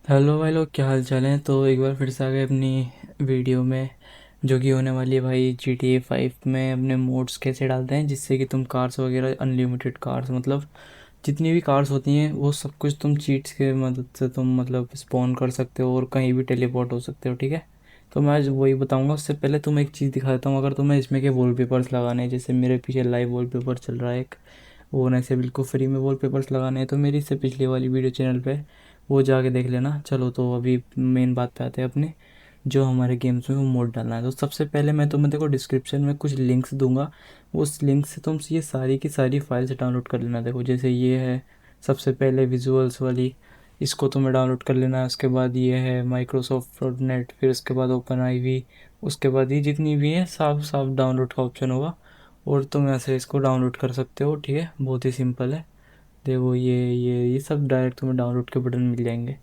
Hello भाई लोग, क्या हाल चाल है। तो एक बार फिर से आ गए अपनी वीडियो में, जो कि होने वाली है भाई GTA 5 में अपने मोड्स कैसे डालते हैं जिससे कि तुम कार्स वगैरह अनलिमिटेड कार्स, मतलब जितनी भी कार्स होती हैं वो सब कुछ तुम चीट्स के मदद से तुम मतलब स्पॉन कर सकते हो और कहीं भी टेलीपोर्ट हो सकते हो। ठीक है, तो मैं आज वही बताऊंगा। उससे पहले तुम्हें एक चीज़ दिखा देता हूँ। अगर तुम्हें इसमें के वॉलपेपर्स लगाने हैं, जैसे मेरे पीछे लाइव वॉलपेपर चल रहा है एक, वो ऐसे बिल्कुल फ्री में वॉलपेपर्स लगाने हैं, तो मेरी इससे पिछली वाली वीडियो चैनल पे वो जाके देख लेना। चलो, तो अभी मेन बात पे आते हैं अपने, जो हमारे गेम्स में वो मोड डालना है। तो सबसे पहले मैं तुम्हें देखो डिस्क्रिप्शन में कुछ लिंक्स दूंगा, उस लिंक से तुम ये सारी की सारी फाइल्स डाउनलोड कर लेना। देखो जैसे ये है सबसे पहले विजुअल्स वाली, इसको तुम्हें डाउनलोड कर लेना है। उसके बाद ये है माइक्रोसॉफ्ट नेट, फिर उसके बाद ओपन आईवी, उसके बाद ये जितनी भी है साफ साफ डाउनलोड का ऑप्शन होगा और तुम ऐसे इसको डाउनलोड कर सकते हो। ठीक है, बहुत ही सिंपल है। देखो ये सब डायरेक्ट तुम्हें डाउनलोड के बटन मिल जाएंगे।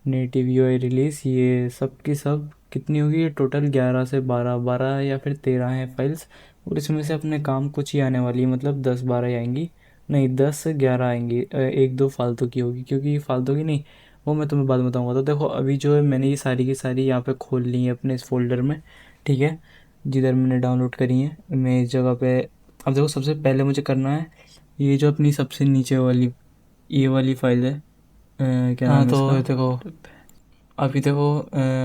नेटिव यूआई रिलीज़, ये सब की सब कितनी होगी, ये टोटल 11 से 12 या फिर 13 है फाइल्स। और इसमें से अपने काम कुछ ही आने वाली है, मतलब 10-12 ही आएंगी, नहीं 10 से 11 आएंगी। एक दो फालतू की होगी, क्योंकि फालतू की नहीं, वो मैं तुम्हें बाद में बताऊंगा। तो देखो अभी जो है मैंने ये सारी की सारी यहाँ पे खोल ली है अपने इस फोल्डर में। ठीक है, जिधर मैंने डाउनलोड करी है मैं इस जगह पे। अब देखो सबसे पहले मुझे करना है, ये जो अपनी सबसे नीचे वाली ये वाली फाइल है, क्या हाँ नाम है तो इसका। देखो। अभी देखो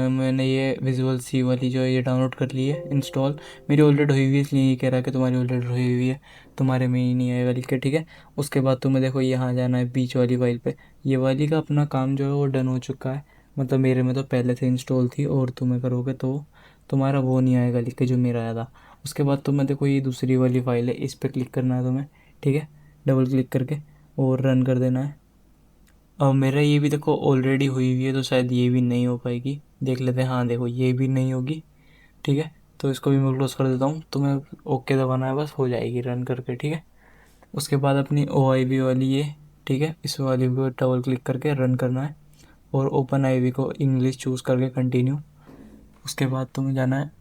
मैंने ये विजुअल सी वाली जो है ये डाउनलोड कर ली है इंस्टॉल। मेरी ऑलरेडी हुई हुई है, इसलिए ये कह रहा है कि तुम्हारी ऑलरेडी हुई हुई है, तुम्हारे में ही नहीं आएगा लिख के। ठीक है, उसके बाद तुम्हें देखो यहाँ जाना है बीच वाली फाइल पे। ये वाली का अपना काम जो है वो डन हो चुका है, मतलब मेरे में तो पहले से इंस्टॉल थी, और तुम्हें करोगे तो तुम्हारा वो नहीं आएगा लिख के जो मेरा आया था। उसके बाद तुम्हें देखो ये दूसरी वाली फाइल है, इस पर क्लिक करना है तुम्हें। ठीक है, डबल क्लिक करके और रन कर देना है। और मेरा ये भी देखो ऑलरेडी हुई हुई है, तो शायद ये भी नहीं हो पाएगी, देख लेते हैं। हाँ देखो ये भी नहीं होगी। ठीक है, तो इसको भी मैं क्लोज कर देता हूँ। तुम्हें ओके दबाना है, बस हो जाएगी रन करके। ठीक है, उसके बाद अपनी ओ आई वी वाली ये, ठीक है, इस वाली को डबल क्लिक करके रन करना है और ओपन आई वी को इंग्लिश चूज़ करके कंटिन्यू। उसके बाद तुम्हें जाना है,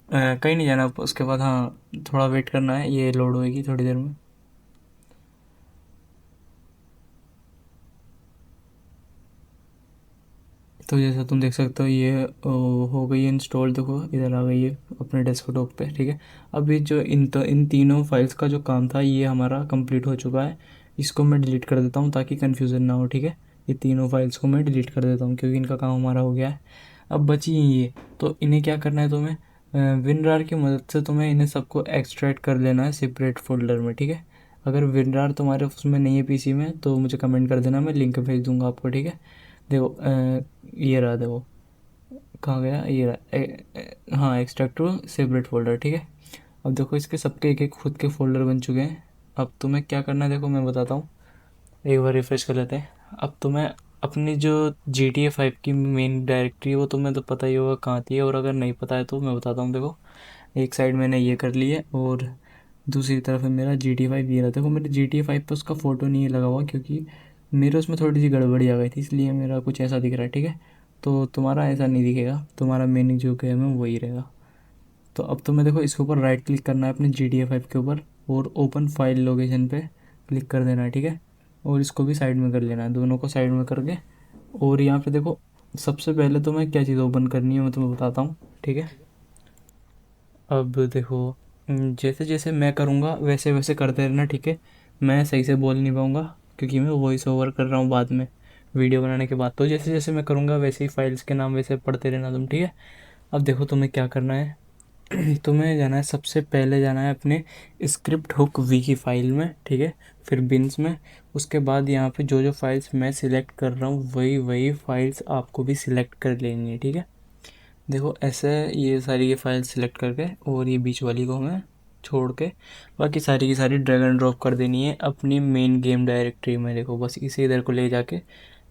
कहीं नहीं जाना उसके बाद। हाँ, थोड़ा वेट करना है, ये लोड होएगी थोड़ी देर में। तो जैसा तुम देख सकते हो ये हो गई है इंस्टॉल। देखो इधर आ गई है अपने डेस्कटॉप पे। ठीक है, अभी जो इन तीनों फाइल्स का जो काम था ये हमारा कंप्लीट हो चुका है। इसको मैं डिलीट कर देता हूँ ताकि कन्फ्यूज़न ना हो। ठीक है, ये तीनों फाइल्स को मैं डिलीट कर देता हूँ क्योंकि इनका काम हमारा हो गया है। अब बची हैं ये, तो इन्हें क्या करना है तुम्हें, विनरार की मदद से तुम्हें इन्हें सबको एक्सट्रैक्ट कर लेना है सेपरेट फोल्डर में। ठीक है, अगर विनरार तुम्हारे उसमें नहीं है पीसी में तो मुझे कमेंट कर देना, मैं लिंक भेज दूँगा आपको। ठीक है, देखो ये रहा, देखो कहाँ गया, ये रहा हाँ, एक्सट्रैक्ट टू सेपरेट फोल्डर। ठीक है, अब देखो इसके सबके एक एक खुद के फोल्डर बन चुके हैं। अब तुम्हें क्या करना है देखो मैं बताता हूँ, एक बार रिफ्रेश कर लेते हैं। अब तुम्हें अपनी जो GTA 5 की मेन डायरेक्टरी है वो तुम्हें तो पता ही होगा कहाँ थी, और अगर नहीं पता है तो मैं बताता हूँ। देखो एक साइड मैंने ये कर ली है और दूसरी तरफ है मेरा GTA 5। ये रहा, देखो मेरे GTA 5 पे उसका फ़ोटो नहीं है लगा हुआ, क्योंकि मेरे उसमें थोड़ी सी गड़बड़ी आ गई थी, इसलिए मेरा कुछ ऐसा दिख रहा है। ठीक है, तो तुम्हारा ऐसा नहीं दिखेगा, तुम्हारा मेन जो गेम है वही रहेगा। तो अब तुम्हें देखो इसके ऊपर राइट क्लिक करना है अपने GTA 5 के ऊपर और ओपन फाइल लोकेशन पे क्लिक कर देना है। ठीक है, और इसको भी साइड में कर लेना है, दोनों को साइड में करके। और यहाँ पे देखो सबसे पहले तुम्हें क्या चीज़ ओपन करनी है मैं तुम्हें बताता हूँ। ठीक है, अब देखो जैसे जैसे मैं करूँगा वैसे वैसे करते रहना। ठीक है, मैं सही से बोल नहीं पाऊँगा क्योंकि मैं वॉइस ओवर कर रहा हूँ बाद में वीडियो बनाने के बाद। तो जैसे जैसे मैं करूँगा वैसे ही फाइल्स के नाम वैसे पढ़ते रहना तुम। ठीक है, अब देखो तुम्हें क्या करना है। तुम्हें जाना है, सबसे पहले जाना है अपने स्क्रिप्ट हुक वी की फ़ाइल में। ठीक है, फिर बिन्स में। उसके बाद यहाँ पे जो जो फाइल्स मैं सिलेक्ट कर रहा हूँ वही वही फाइल्स आपको भी सिलेक्ट कर लेनी है। ठीक है, देखो ऐसे ये सारी की फाइल सिलेक्ट करके और ये बीच वाली को हमें छोड़ के बाकी सारी की सारी ड्रैग एंड ड्रॉप कर देनी है अपनी मेन गेम डायरेक्टरी में। देखो बस इसे इधर को ले जाके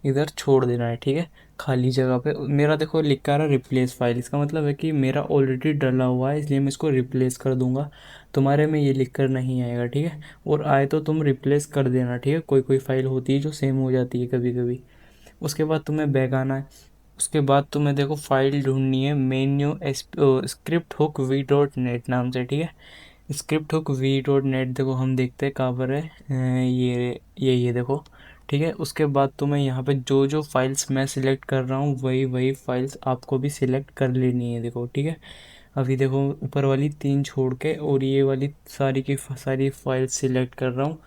इधर छोड़ देना है। ठीक है, खाली जगह पे मेरा देखो लिखा रहा रिप्लेस फाइल, इसका मतलब है कि मेरा ऑलरेडी डला हुआ है, इसलिए मैं इसको रिप्लेस कर दूंगा। तुम्हारे में ये लिख कर नहीं आएगा। ठीक है, और आए तो तुम रिप्लेस कर देना। ठीक है, कोई कोई फाइल होती है जो सेम हो जाती है कभी कभी। उसके बाद तुम्हें बैक आना है। उसके बाद तुम्हें देखो फाइल ढूंढनी है menu script hook V dot net नाम से। ठीक है, script hook V dot net, देखो हम देखते हैं कहाँ पर है। ये देखो ठीक है। उसके बाद तुम्हें यहाँ पे जो जो फाइल्स मैं सिलेक्ट कर रहा हूँ वही वही फाइल्स आपको भी सिलेक्ट कर लेनी है, देखो ठीक है। अभी देखो ऊपर वाली 3 छोड़ के और ये वाली सारी की सारी फाइल्स सिलेक्ट कर रहा हूँ,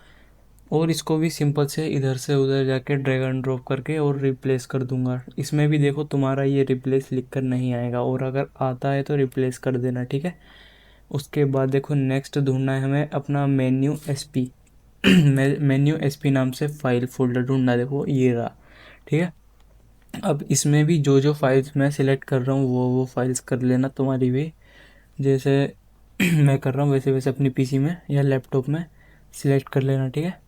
और इसको भी सिंपल से इधर से उधर जाके ड्रैग एंड ड्रॉप करके और रिप्लेस कर दूंगा। इसमें भी देखो तुम्हारा ये रिप्लेस लिख कर नहीं आएगा, और अगर आता है तो रिप्लेस कर देना, ठीक है। उसके बाद देखो नेक्स्ट ढूंढना है हमें अपना menu S P menu S P नाम से फाइल फोल्डर ढूंढना है, देखो ये रहा, ठीक है। अब इसमें भी जो जो फाइल्स मैं सिलेक्ट कर रहा हूँ वो फाइल्स कर लेना तुम्हारी भी, जैसे मैं कर रहा हूँ वैसे वैसे अपनी पीसी में या लैपटॉप में सिलेक्ट कर लेना, ठीक है।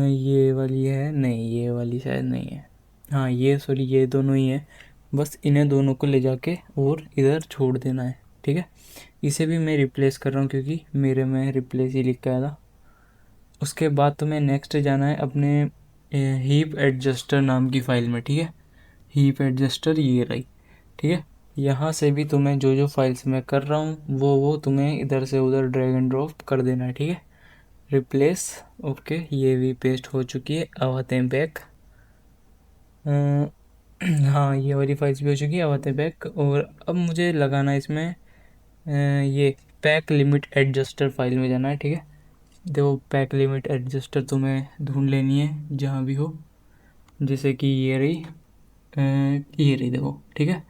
ये वाली है नहीं, ये वाली शायद नहीं है, हाँ ये सॉरी ये दोनों ही है। बस इन्हें दोनों को ले जाके और इधर छोड़ देना है, ठीक है। इसे भी मैं रिप्लेस कर रहा हूँ क्योंकि मेरे में रिप्लेस ही लिख के आया था। उसके बाद तुम्हें नेक्स्ट जाना है अपने हीप एडजस्टर नाम की फ़ाइल में, ठीक है। हीप एडजस्टर ये रही, ठीक है। यहाँ से भी तुम्हें जो जो फाइल्स मैं कर रहा हूँ वो तुम्हें इधर से उधर ड्रैग एंड ड्रॉप कर देना है, ठीक है। रिप्लेस, ओके ये भी पेस्ट हो चुकी है। अब आते हैं बैक, हाँ ये वाली फाइल्स भी हो चुकी है। अब आते हैं बैक, और अब मुझे लगाना है इसमें ये पैक लिमिट एडजस्टर फाइल में जाना है, ठीक है। देखो पैक लिमिट एडजस्टर तुम्हें ढूंढ लेनी है जहाँ भी हो, जैसे कि ये रही देखो, ठीक है।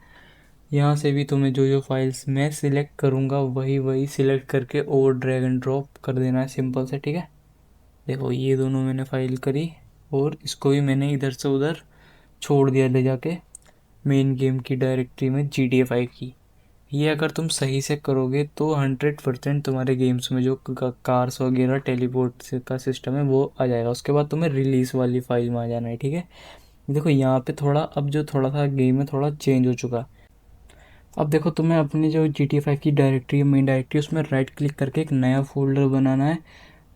यहाँ से भी तुम्हें जो जो फाइल्स मैं सिलेक्ट करूँगा वही वही सिलेक्ट करके और ड्रैग एंड ड्रॉप कर देना है सिंपल से, ठीक है। देखो ये दोनों मैंने फाइल करी, और इसको भी मैंने इधर से उधर छोड़ दिया ले जाके मेन गेम की डायरेक्टरी में GTA 5 की। ये अगर तुम सही से करोगे तो 100% तुम्हारे गेम्स में जो कार्स वगैरह टेलीपोर्ट का सिस्टम है वो आ जाएगा। उसके बाद तुम्हें रिलीज़ वाली फाइल में आ जाना है, ठीक है। देखो यहाँ पे थोड़ा अब जो थोड़ा सा गेम है थोड़ा चेंज हो चुका है। अब देखो तुम्हें अपनी जो GTA 5 की डायरेक्टरी मेन डायरेक्टरी उसमें राइट क्लिक करके एक नया फोल्डर बनाना है,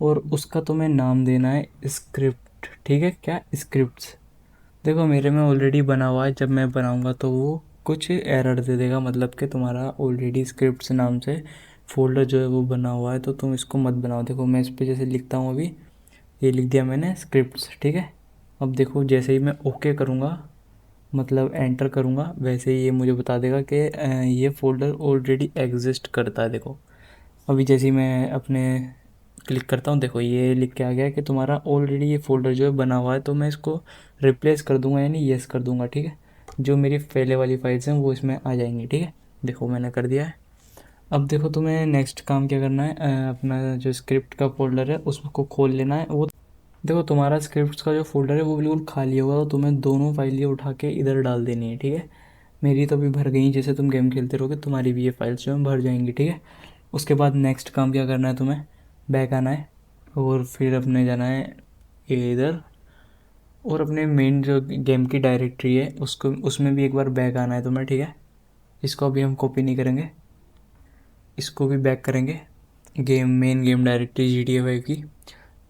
और उसका तुम्हें नाम देना है स्क्रिप्ट, ठीक है। क्या स्क्रिप्ट्स, देखो मेरे में ऑलरेडी बना हुआ है, जब मैं बनाऊंगा तो वो कुछ एरर दे देगा, मतलब कि तुम्हारा ऑलरेडी स्क्रिप्ट्स नाम से फ़ोल्डर जो है वो बना हुआ है, तो तुम इसको मत बनाओ। देखो मैं इस पर जैसे लिखता हूँ अभी, ये लिख दिया मैंने स्क्रिप्ट्स, ठीक है। अब देखो जैसे ही मैं ओके करूँगा, मतलब एंटर करूँगा, वैसे ही ये मुझे बता देगा कि ये फ़ोल्डर ऑलरेडी एग्जिस्ट करता है। देखो अभी जैसे ही मैं अपने क्लिक करता हूँ, देखो ये लिख के आ गया कि तुम्हारा ऑलरेडी ये फ़ोल्डर जो है बना हुआ है, तो मैं इसको रिप्लेस कर दूंगा, यानी येस कर दूंगा, ठीक है। जो मेरी पहले वाली फाइल्स हैं वो इसमें आ जाएंगी, ठीक है। देखो मैंने कर दिया है। अब देखो तुम्हें नेक्स्ट काम क्या करना है, अपना जो स्क्रिप्ट का फोल्डर है उसको खोल लेना है। वो देखो तुम्हारा स्क्रिप्ट्स का जो फोल्डर है वो बिल्कुल खाली होगा, तो तुम्हें दोनों फाइलें उठा के इधर डाल देनी है, ठीक है। मेरी तो अभी भर गई, जैसे तुम गेम खेलते रहोगे तुम्हारी भी ये फाइल्स जो है भर जाएंगी, ठीक है। उसके बाद नेक्स्ट काम क्या करना है, तुम्हें बैक आना है और फिर अपने जाना है ये इधर, और अपने मेन जो गेम की डायरेक्टरी है उसको उसमें भी एक बार बैक आना है तुम्हें, ठीक है। इसको अभी हम कॉपी नहीं करेंगे, इसको भी बैक करेंगे मेन गेम डायरेक्टरी GTA 5 की।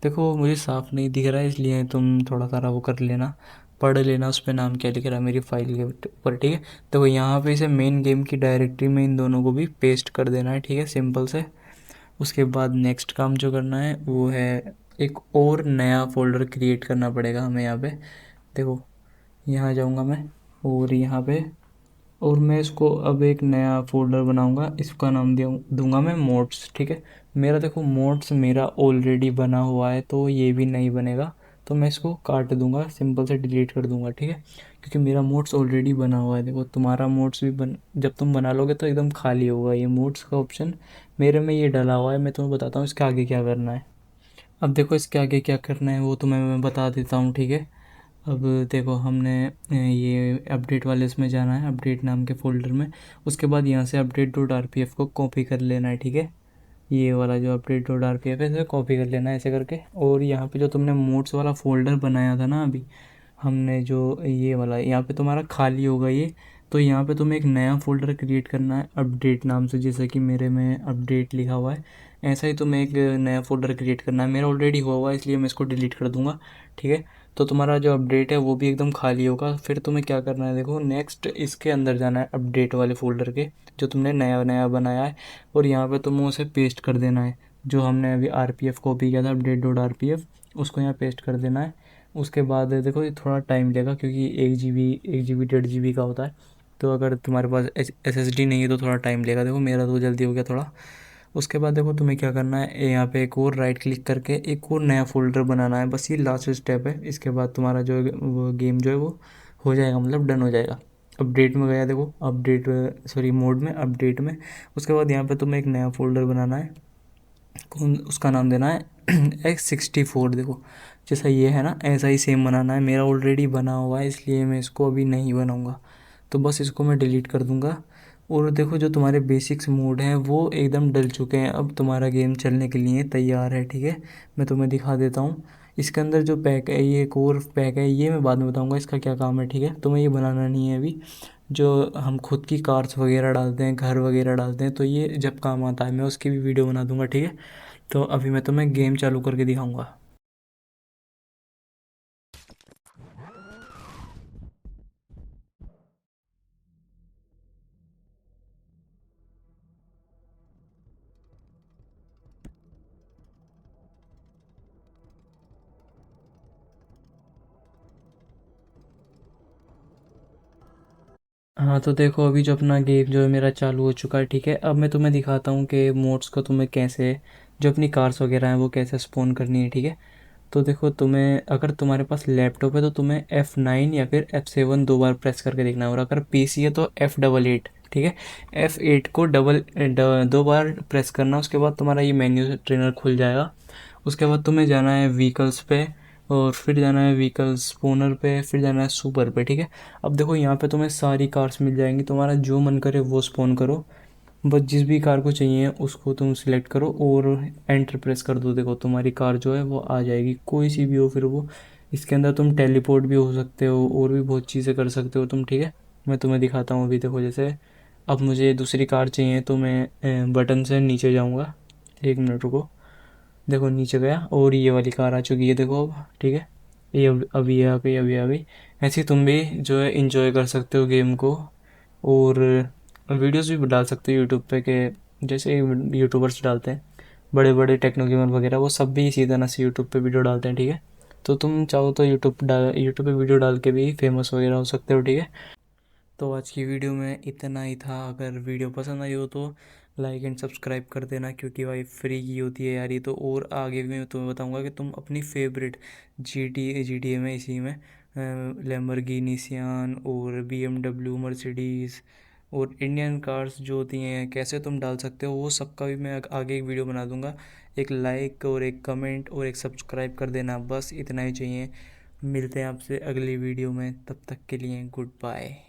देखो मुझे साफ़ नहीं दिख रहा है, इसलिए तुम थोड़ा सारा वो कर लेना, पढ़ लेना उस पर नाम क्या लिख रहा है मेरी फाइल के ऊपर, ठीक है। देखो यहाँ पे इसे मेन गेम की डायरेक्टरी में इन दोनों को भी पेस्ट कर देना है, ठीक है, सिंपल से। उसके बाद नेक्स्ट काम जो करना है वो है एक और नया फोल्डर क्रिएट करना पड़ेगा हमें यहाँ पे। देखो यहाँ जाऊँगा मैं, और यहाँ पे, और मैं इसको अब एक नया फोल्डर बनाऊँगा, इसका नाम दूंगा मैं मोड्स, ठीक है। मेरा देखो मोड्स मेरा ऑलरेडी बना हुआ है, तो ये भी नहीं बनेगा, तो मैं इसको काट दूंगा, सिंपल से डिलीट कर दूंगा, ठीक है। क्योंकि मेरा मोड्स ऑलरेडी बना हुआ है। देखो तुम्हारा मोड्स भी जब तुम बना लोगे तो एकदम खाली होगा ये मोड्स का ऑप्शन, मेरे में ये डला हुआ है। मैं तुम्हें बताता हूँ इसके आगे क्या करना है। अब देखो इसके आगे क्या करना है वो तुम्हें मैं बता देता हूँ, ठीक है। अब देखो हमने ये अपडेट वाले इसमें जाना है, अपडेट नाम के फ़ोल्डर में। उसके बाद यहाँ से update.rpf को कॉपी कर लेना है, ठीक है। ये वाला जो update.rpf है इसे कॉपी कर लेना है ऐसे करके, और यहाँ पे जो तुमने मोड्स वाला फ़ोल्डर बनाया था ना अभी हमने, जो ये वाला यहाँ पे तुम्हारा खाली होगा ये, तो यहाँ पे तुम्हें एक नया फ़ोल्डर क्रिएट करना है अपडेट नाम से, जैसे कि मेरे में अपडेट लिखा हुआ है, ऐसा ही तुम्हें एक नया फ़ोल्डर क्रिएट करना है। मेरा ऑलरेडी हुआ है इसलिए मैं इसको डिलीट कर दूँगा, ठीक है। तो तुम्हारा जो अपडेट है वो भी एकदम खाली होगा। फिर तुम्हें क्या करना है, देखो नेक्स्ट इसके अंदर जाना है अपडेट वाले फ़ोल्डर के, जो तुमने नया नया बनाया है, और यहाँ पे तुम्हें उसे पेस्ट कर देना है, जो हमने अभी RPF कॉपी किया था update.rpf, उसको यहाँ पेस्ट कर देना है। उसके बाद देखो ये थोड़ा टाइम लेगा क्योंकि 1 GB 1.5 GB का होता है। तो अगर तुम्हारे पास SSD नहीं है तो थोड़ा टाइम लेगा। देखो मेरा तो जल्दी हो गया थोड़ा। उसके बाद देखो तुम्हें क्या करना है, यहाँ पे एक और राइट क्लिक करके एक और नया फोल्डर बनाना है। बस ये लास्ट स्टेप है। इसके बाद तुम्हारा जो वो गेम जो है वो हो जाएगा, मतलब डन हो जाएगा। अपडेट में गया देखो, अपडेट सॉरी मोड में, अपडेट में। उसके बाद यहाँ पे तुम्हें एक नया फोल्डर बनाना है। कौन उसका नाम देना है X64। देखो जैसा ये है ना, ऐसा ही सेम बनाना है। मेरा ऑलरेडी बना हुआ है इसलिए मैं इसको अभी नहीं बनाऊँगा। तो बस इसको मैं डिलीट कर दूँगा। और देखो जो तुम्हारे बेसिक्स मोड हैं वो एकदम डल चुके हैं। अब तुम्हारा गेम चलने के लिए तैयार है, ठीक है। मैं तुम्हें दिखा देता हूँ। इसके अंदर जो पैक है, ये एक और पैक है, ये मैं बाद में बताऊँगा इसका क्या काम है, ठीक है। तुम्हें ये बनाना नहीं है अभी। जो हम खुद की कार्स वगैरह डालते हैं, घर वगैरह डालते हैं, तो ये जब काम आता है मैं उसकी भी वीडियो बना दूँगा, ठीक है। तो अभी मैं तुम्हें गेम चालू करके दिखाऊँगा। हाँ तो देखो अभी जो अपना गेम जो है मेरा चालू हो चुका है, ठीक है। अब मैं तुम्हें दिखाता हूँ कि मोड्स को तुम्हें कैसे, जो अपनी कार्स वगैरह हैं वो कैसे स्पॉन करनी है, ठीक है। तो देखो तुम्हें, अगर तुम्हारे पास लैपटॉप है तो तुम्हें F9 या फिर F7 दो बार प्रेस करके देखना है। और अगर PC है तो F88, ठीक है। F8 को दो बार प्रेस करना। उसके बाद तुम्हारा ये मेन्यू ट्रेनर खुल जाएगा। उसके बाद तुम्हें जाना है व्हीकल्स पे, और फिर जाना है व्हीकल्स स्पोनर पे, फिर जाना है सुपर पे, ठीक है। अब देखो यहाँ पे तुम्हें सारी कार्स मिल जाएंगी, तुम्हारा जो मन करे वो स्पॉन करो। बस जिस भी कार को चाहिए उसको तुम सिलेक्ट करो और एंटर प्रेस कर दो। देखो तुम्हारी कार जो है वो आ जाएगी, कोई सी भी हो फिर वो। इसके अंदर तुम टेलीपोर्ट भी हो सकते हो और भी बहुत चीज़ें कर सकते हो तुम, ठीक है। मैं तुम्हें दिखाता हूँ अभी। देखो जैसे अब मुझे दूसरी कार चाहिए तो मैं बटन से नीचे जाऊँगा। 1 मिनट रुको। देखो नीचे गया और ये वाली कार आ चुकी है, देखो अब, ठीक है। ये अब ये आ गई, अभी आ गई। ऐसे ही तुम भी जो है इंजॉय कर सकते हो गेम को। और वीडियोस भी डाल सकते हो यूट्यूब पे, के जैसे यूट्यूबर्स डालते हैं, बड़े बड़े टेक्नो गेमर वगैरह, वो सब भी इसी तरह से यूट्यूब पे वीडियो डालते हैं, ठीक है। तो तुम चाहो तो यूट्यूब पे वीडियो डाल के भी फेमस वगैरह हो सकते हो, ठीक है। तो आज की वीडियो में इतना ही था। अगर वीडियो पसंद आई हो तो लाइक एंड सब्सक्राइब कर देना, क्योंकि भाई फ्री की होती है यार ये तो। और आगे भी मैं तुम्हें बताऊंगा कि तुम अपनी फेवरेट GTA में, इसी में लैम्बोर्गिनी सियान और BMW मर्सिडीज़ और इंडियन कार्स जो होती हैं कैसे तुम डाल सकते हो, वो सब का भी मैं आगे एक वीडियो बना दूंगा। एक लाइक और एक कमेंट और एक सब्सक्राइब कर देना, बस इतना ही चाहिए। मिलते हैं आपसे अगली वीडियो में, तब तक के लिए गुड बाय।